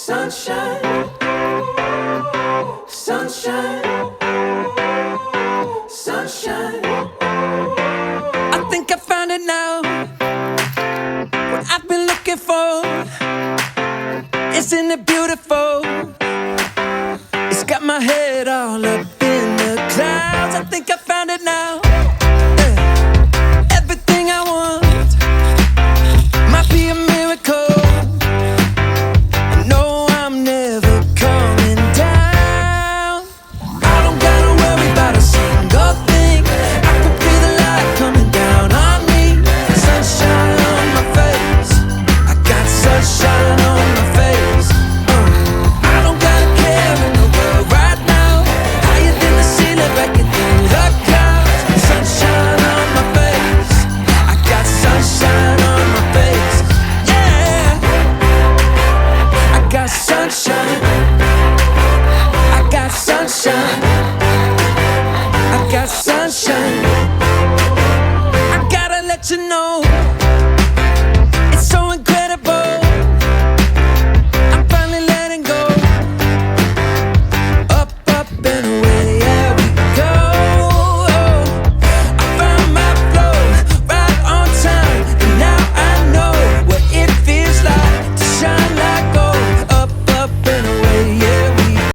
Sunshine, sunshine, sunshine. I think I found it now. What I've been looking for. Isn't it beautiful? It's got my head all up in the clouds. I think I found it now. Everything I want might be a miracle. No, I'm never coming down. I don't gotta worry about a single thing. I can feel the light coming down on me. Sunshine on my face. I got sunshine on my face. I don't got a care in the world right now. Higher than the ceiling, breaking through the clouds. Sunshine on my face. I got sunshine on my face. Yeah, I got sunshine. I got sunshine. I got sunshine. I gotta let you know.